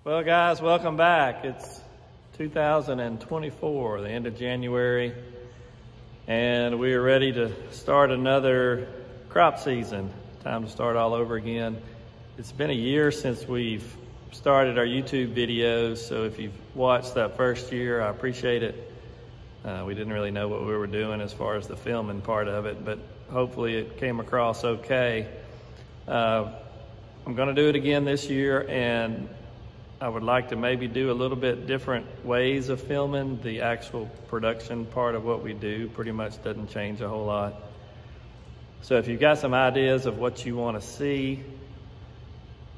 Well, guys, welcome back. It's 2024, the end of January, and we are ready to start another crop season. Time to start all over again. It's been a year since we've started our YouTube videos, so if you've watched that first year, I appreciate it. We didn't really know what we were doing as far as the filming part of it, but hopefully it came across okay. I'm gonna do it again this year, and I would like to maybe do a little bit different ways of filming. The actual production part of what we do pretty much doesn't change a whole lot. So if you've got some ideas of what you want to see,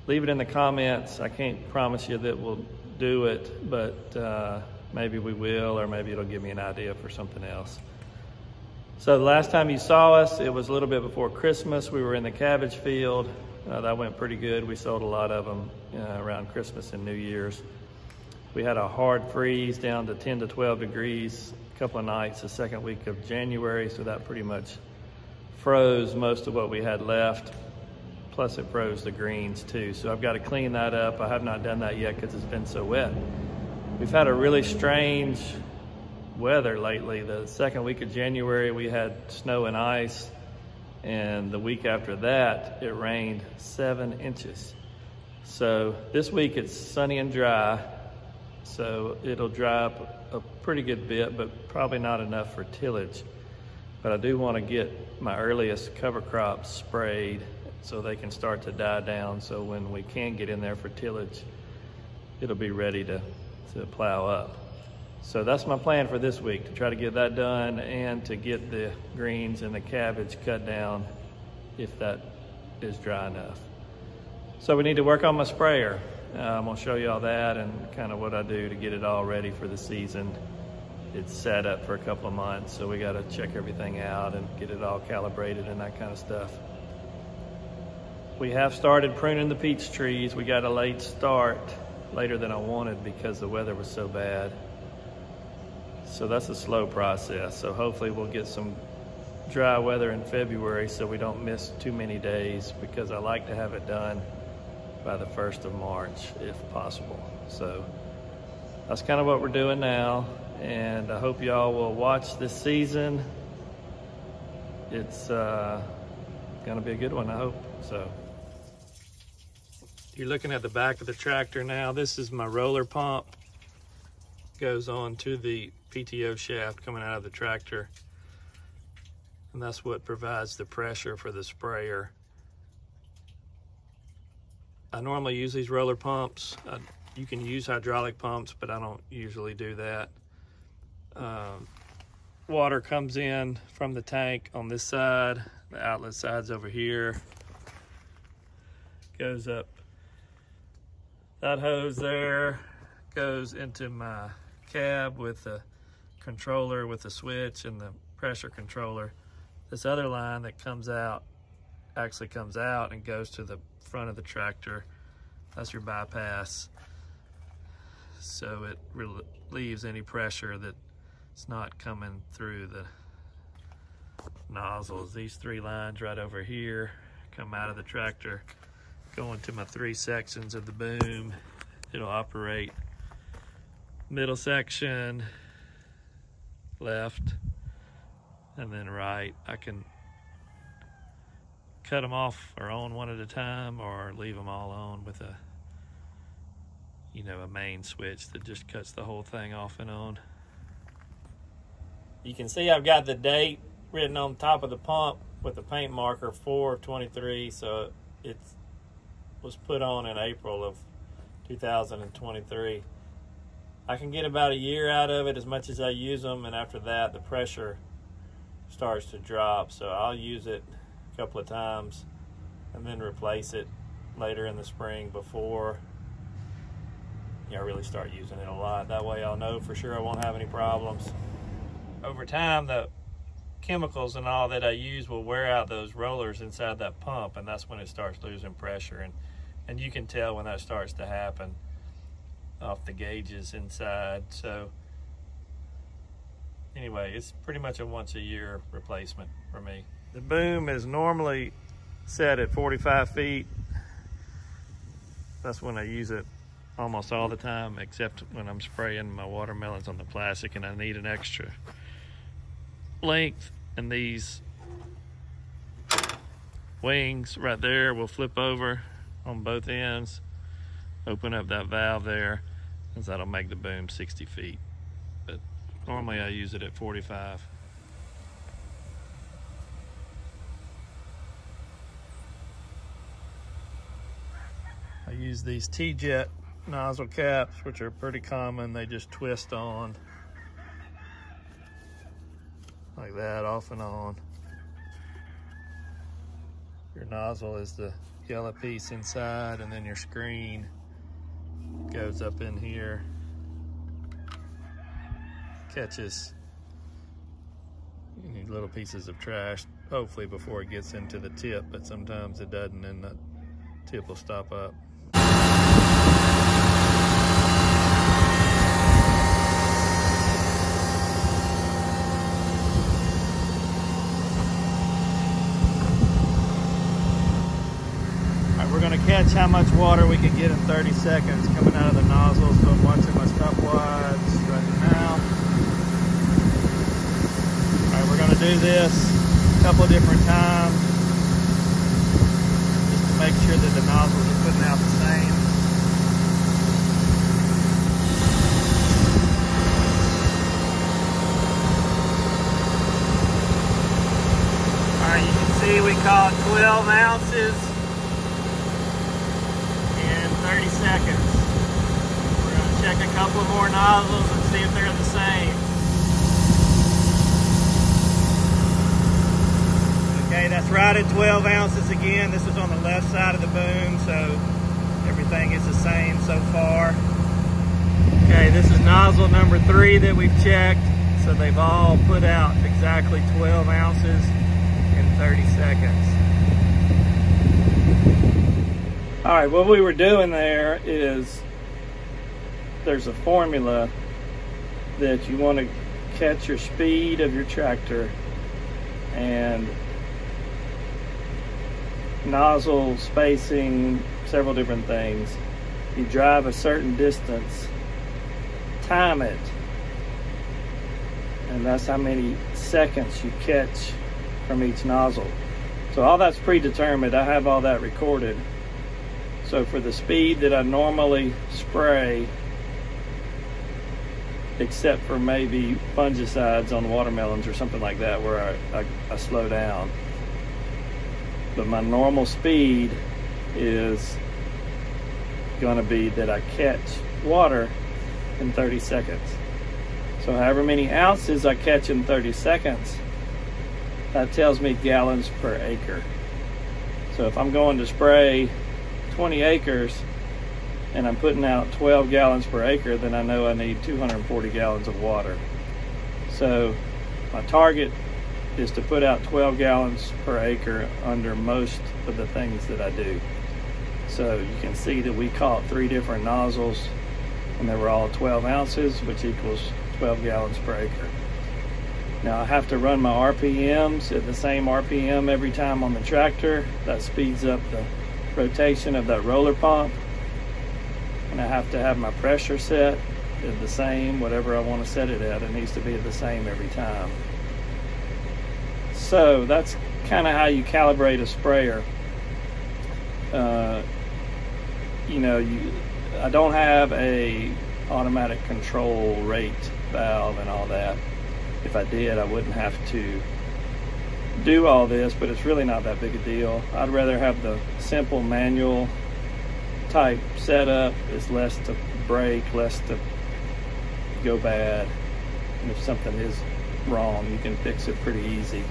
leave it in the comments. I can't promise you that we'll do it, but maybe we will, or maybe it'll give me an idea for something else. So the last time you saw us, it was a little bit before Christmas. We were in the cabbage field. That went pretty good. We sold a lot of them around Christmas and New Year's. We had a hard freeze down to 10 to 12 degrees a couple of nights the second week of January, so that pretty much froze most of what we had left. Plus it froze the greens too. So I've got to clean that up. I have not done that yet because it's been so wet. We've had a really strange weather lately. The second week of January, we had snow and ice. And the week after that, it rained 7 inches. So this week it's sunny and dry. So it'll dry up a pretty good bit, but probably not enough for tillage. But I do want to get my earliest cover crops sprayed so they can start to die down. So when we can get in there for tillage, it'll be ready to plow up. So that's my plan for this week, to try to get that done and to get the greens and the cabbage cut down if that is dry enough. So we need to work on my sprayer. I'm gonna show you all that and kind of what I do to get it all ready for the season. It's set up for a couple of months, so we gotta check everything out and get it all calibrated and that kind of stuff. We have started pruning the peach trees. We got a late start, later than I wanted because the weather was so bad. So that's a slow process. So hopefully we'll get some dry weather in February so we don't miss too many days, because I like to have it done by the 1st of March if possible. So that's kind of what we're doing now. And I hope y'all will watch this season. It's gonna be a good one, I hope. So you're looking at the back of the tractor now. This is my roller pump. Goes on to the PTO shaft coming out of the tractor, and that's what provides the pressure for the sprayer. I normally use these roller pumps. You can use hydraulic pumps, but I don't usually do that. Water comes in from the tank on this side. The outlet side's over here. Goes up that hose there, goes into my cab with the controller with the switch and the pressure controller. This other line that comes out actually comes out and goes to the front of the tractor. That's your bypass. So it relieves any pressure that's not coming through the nozzles. These 3 lines right over here come out of the tractor, go into my 3 sections of the boom. It'll operate middle section, left, and then right. I can cut them off or on one at a time, or leave them all on with a main switch that just cuts the whole thing off and on. You can see I've got the date written on top of the pump with the paint marker 4/23, so it was put on in April of 2023. I can get about a year out of it as much as I use them, and after that the pressure starts to drop. So I'll use it a couple of times and then replace it later in the spring before I really start using it a lot. That way I'll know for sure I won't have any problems. Over time, the chemicals and all that I use will wear out those rollers inside that pump, and that's when it starts losing pressure. And you can tell when that starts to happen off the gauges inside. So anyway, it's pretty much a once a year replacement for me. The boom is normally set at 45 feet. That's when I use it almost all the time, except when I'm spraying my watermelons on the plastic and I need an extra length, and these wings right there will flip over on both ends, open up that valve there, and that'll make the boom 60 feet. But normally I use it at 45. I use these T-Jet nozzle caps, which are pretty common. They just twist on like that, off and on. Your nozzle is the yellow piece inside, and then your screen goes up in here, catches any little pieces of trash, hopefully before it gets into the tip, but sometimes it doesn't, and the tip will stop up. We're going to catch how much water we can get in 30 seconds coming out of the nozzle. So I'm watching my stopwatch right now. All right, we're going to do this a couple of different times just to make sure that the nozzles are putting out the same. All right, you can see we caught 12 ounces. 30 seconds. We're going to check a couple more nozzles and see if they're the same. Okay, that's right at 12 ounces again. This is on the left side of the boom, so everything is the same so far. Okay, this is nozzle number 3 that we've checked. So they've all put out exactly 12 ounces in 30 seconds. All right, what we were doing there is there's a formula that you want to catch your speed of your tractor and nozzle spacing, several different things. You drive a certain distance, time it, and that's how many seconds you catch from each nozzle. So all that's predetermined. I have all that recorded. So for the speed that I normally spray, except for maybe fungicides on watermelons or something like that where I slow down. But my normal speed is going to be that I catch water in 30 seconds. So however many ounces I catch in 30 seconds, that tells me gallons per acre. So if I'm going to spray 20 acres and I'm putting out 12 gallons per acre, then I know I need 240 gallons of water. So my target is to put out 12 gallons per acre under most of the things that I do. So you can see that we caught 3 different nozzles and they were all 12 ounces, which equals 12 gallons per acre. Now I have to run my RPMs at the same RPM every time on the tractor. That speeds up the rotation of that roller pump, and I have to have my pressure set at the same, whatever I want to set it at. It needs to be at the same every time. So that's kind of how you calibrate a sprayer. You know, I don't have a automatic control rate valve and all that. If I did, I wouldn't have to do all this, but it's really not that big a deal. I'd rather have the simple manual type setup. It's less to break, less to go bad, and if something is wrong, you can fix it pretty easy.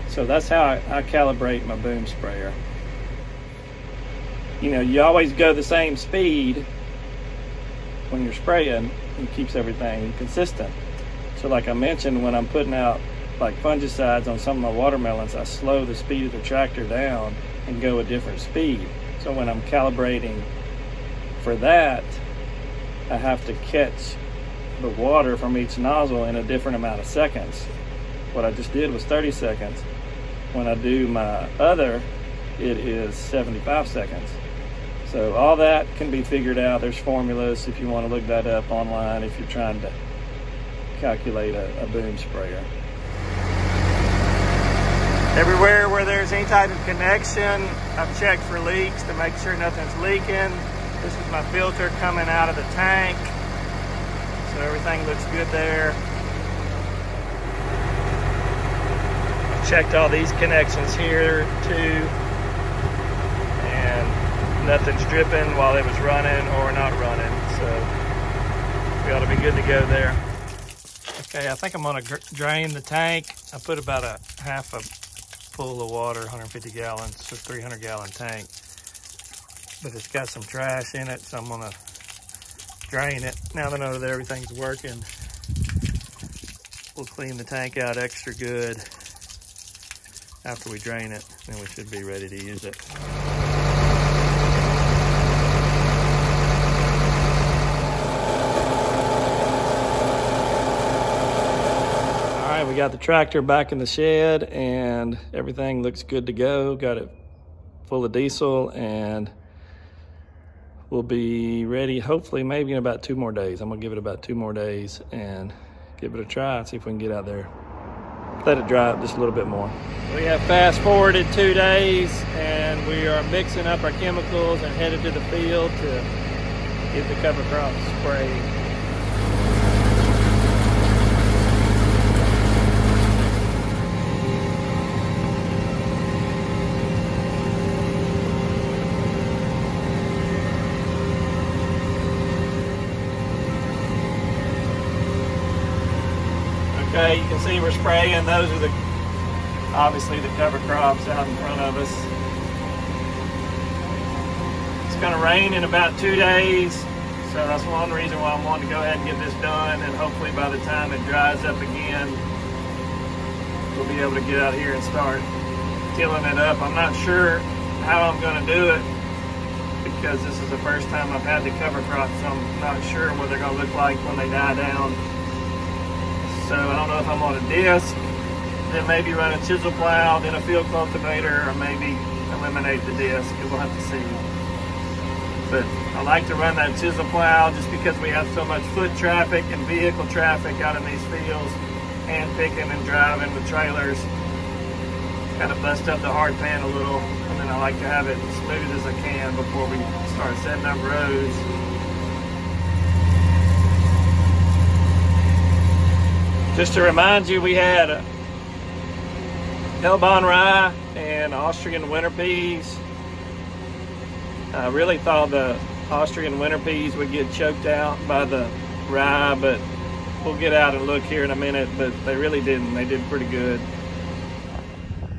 So that's how I calibrate my boom sprayer. You know, you always go the same speed when you're spraying. It keeps everything consistent. So like I mentioned, when I'm putting out like fungicides on some of my watermelons, I slow the speed of the tractor down and go a different speed. So when I'm calibrating for that, I have to catch the water from each nozzle in a different amount of seconds. What I just did was 30 seconds. When I do my other, it is 75 seconds. So all that can be figured out. There's formulas if you want to look that up online if you're trying to calculate a boom sprayer. Everywhere where there's any type of connection, I've checked for leaks to make sure nothing's leaking. This is my filter coming out of the tank. So everything looks good there. I've checked all these connections here too. And nothing's dripping while it was running or not running. So we ought to be good to go there. Okay, I think I'm gonna drain the tank. I put about a half a full of water, 150 gallons, so 300-gallon tank. But it's got some trash in it, so I'm gonna drain it. Now that I know that everything's working, we'll clean the tank out extra good after we drain it, and we should be ready to use it. We got the tractor back in the shed and everything looks good to go. Got it full of diesel and we'll be ready hopefully maybe in about 2 more days. I'm gonna give it about 2 more days and give it a try and see if we can get out there. Let it dry up just a little bit more. We have fast forwarded 2 days and we are mixing up our chemicals and headed to the field to get the cover crop sprayed. Okay, you can see we're spraying. Those are obviously the cover crops out in front of us. It's gonna rain in about 2 days, so that's one reason why I'm wanting to go ahead and get this done, and hopefully by the time it dries up again, we'll be able to get out here and start tilling it up. I'm not sure how I'm gonna do it because this is the first time I've had the cover crops, so I'm not sure what they're gonna look like when they die down. So I don't know if I'm on a disc, then maybe run a chisel plow, then a field cultivator, or maybe eliminate the disc. We'll have to see. But I like to run that chisel plow just because we have so much foot traffic and vehicle traffic out in these fields, hand picking and driving with trailers. Kind of bust up the hard pan a little, and then I like to have it as smooth as I can before we start setting up rows. Just to remind you, we had Elbon rye and Austrian winter peas. I really thought the Austrian winter peas would get choked out by the rye, but we'll get out and look here in a minute, but they really didn't. They did pretty good.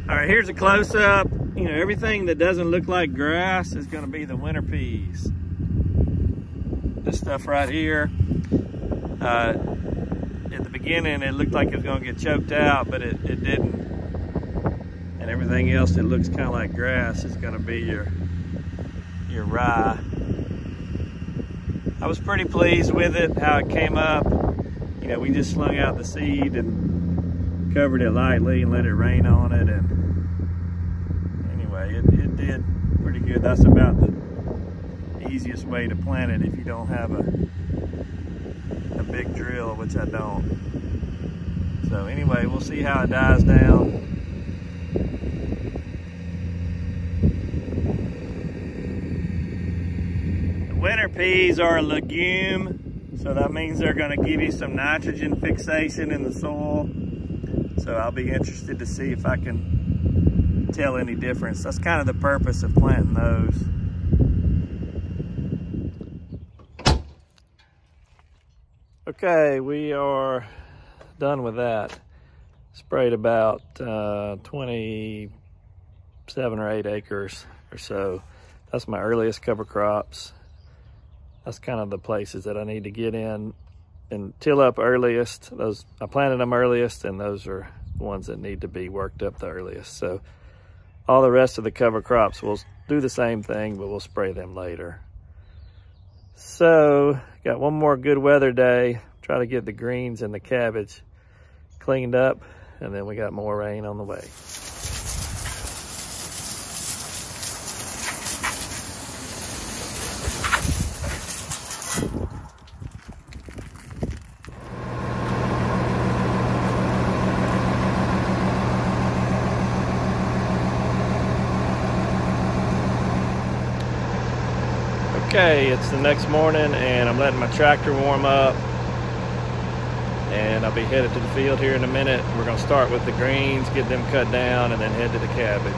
All right, here's a close-up. You know, everything that doesn't look like grass is gonna be the winter peas. This stuff right here. At the beginning, it looked like it was gonna get choked out, but it didn't. And everything else that looks kind of like grass is gonna be your rye. I was pretty pleased with it, how it came up. You know, we just slung out the seed and covered it lightly and let it rain on it. And anyway, it did pretty good. That's about the easiest way to plant it if you don't have a big drill, which I don't. So anyway, we'll see how it dies down. The winter peas are a legume, so that means they're going to give you some nitrogen fixation in the soil. So I'll be interested to see if I can tell any difference. That's kind of the purpose of planting those. Okay, we are done with that. Sprayed about 27 or 8 acres or so. That's my earliest cover crops. That's kind of the places that I need to get in and till up earliest. Those I planted them earliest, and those are the ones that need to be worked up the earliest. So all the rest of the cover crops, we'll do the same thing, but we'll spray them later. So, got one more good weather day. Try to get the greens and the cabbage cleaned up, and then we got more rain on the way. Okay, it's the next morning and I'm letting my tractor warm up, and I'll be headed to the field here in a minute. We're going to start with the greens, get them cut down, and then head to the cabbage.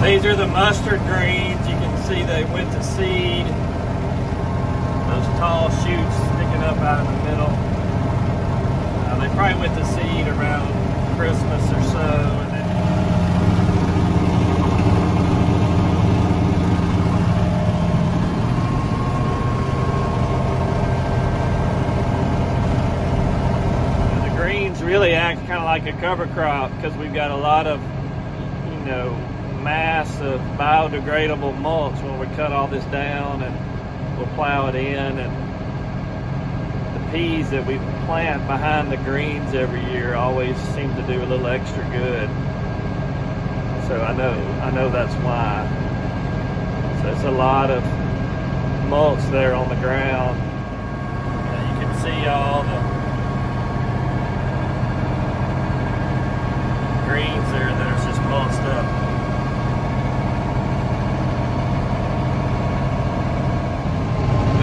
These are the mustard greens. You can see they went to seed. Those tall shoots sticking up out of the middle. They probably went to seed around Christmas or so. And then really act kind of like a cover crop because we've got a lot of, mass of biodegradable mulch when we cut all this down and we'll plow it in. And the peas that we plant behind the greens every year always seem to do a little extra good. So I know that's why. So it's a lot of mulch there on the ground. You can see all the greens there that are just mulched up.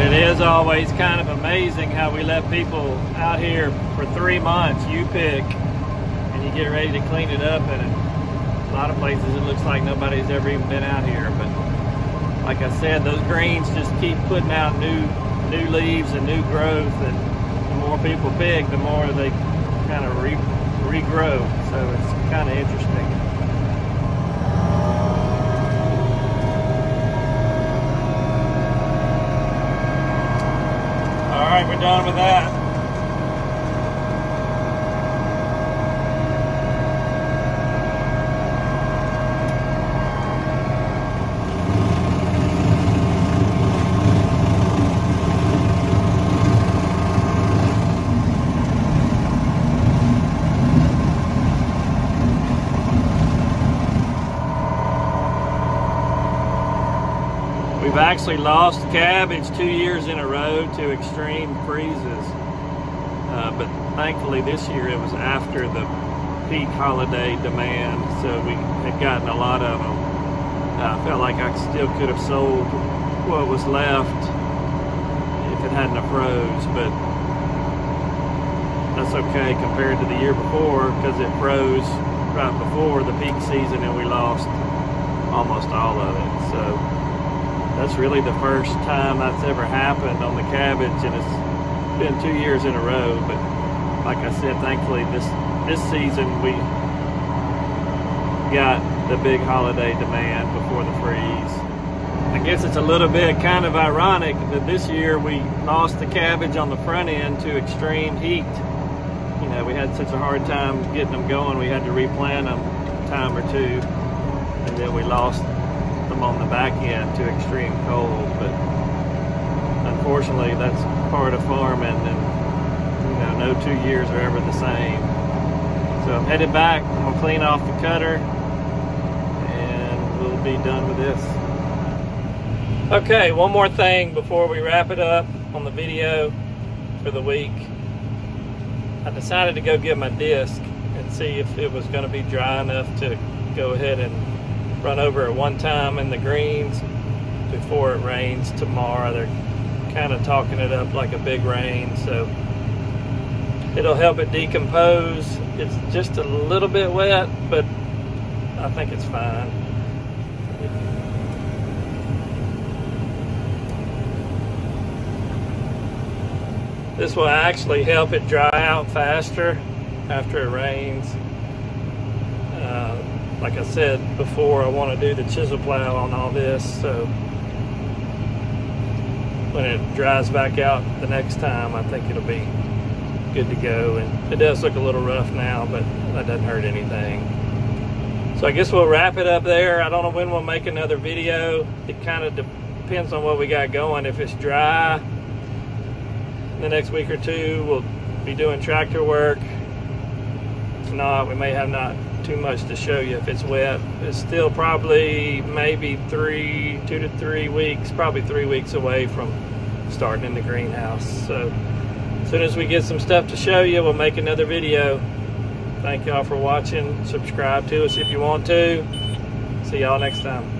It is always kind of amazing how we let people out here for 3 months, you pick, and you get ready to clean it up, and a lot of places it looks like nobody's ever even been out here. But like I said, those greens just keep putting out new leaves and new growth, and the more people pick, the more they kind of regrow. So it's kind of interesting. All right, we're done with that. We've actually lost cabbage 2 years in a row to extreme freezes, but thankfully this year it was after the peak holiday demand, so we had gotten a lot of them. I felt like I still could have sold what was left if it hadn't have froze, but that's okay compared to the year before because it froze right before the peak season and we lost almost all of it. So that's really the first time that's ever happened on the cabbage, and it's been 2 years in a row. But like I said, thankfully this season we got the big holiday demand before the freeze. I guess it's a little bit kind of ironic that this year we lost the cabbage on the front end to extreme heat. We had such a hard time getting them going, we had to replant them a time or two, and then we lost them on the back end to extreme cold. But unfortunately that's part of farming, and no 2 years are ever the same. So I'm headed back. I'm gonna clean off the cutter and we'll be done with this. Okay, one more thing before we wrap it up on the video for the week. I decided to go get my disc and see if it was going to be dry enough to go ahead and run over it one time in the greens before it rains tomorrow. They're kind of talking it up like a big rain, so it'll help it decompose. It's just a little bit wet, but I think it's fine. This will actually help it dry out faster after it rains. Like I said before, I want to do the chisel plow on all this, so when it dries back out the next time, I think it'll be good to go. And it does look a little rough now, but that doesn't hurt anything. So I guess we'll wrap it up there. I don't know when we'll make another video. It kind of depends on what we got going. If it's dry, in the next week or two, we'll be doing tractor work. If not, we may have not too much to show you. If it's wet, it's still probably maybe 2 to 3 weeks, probably 3 weeks away from starting in the greenhouse. So as soon as we get some stuff to show you, we'll make another video. Thank y'all for watching. Subscribe to us if you want to. See y'all next time.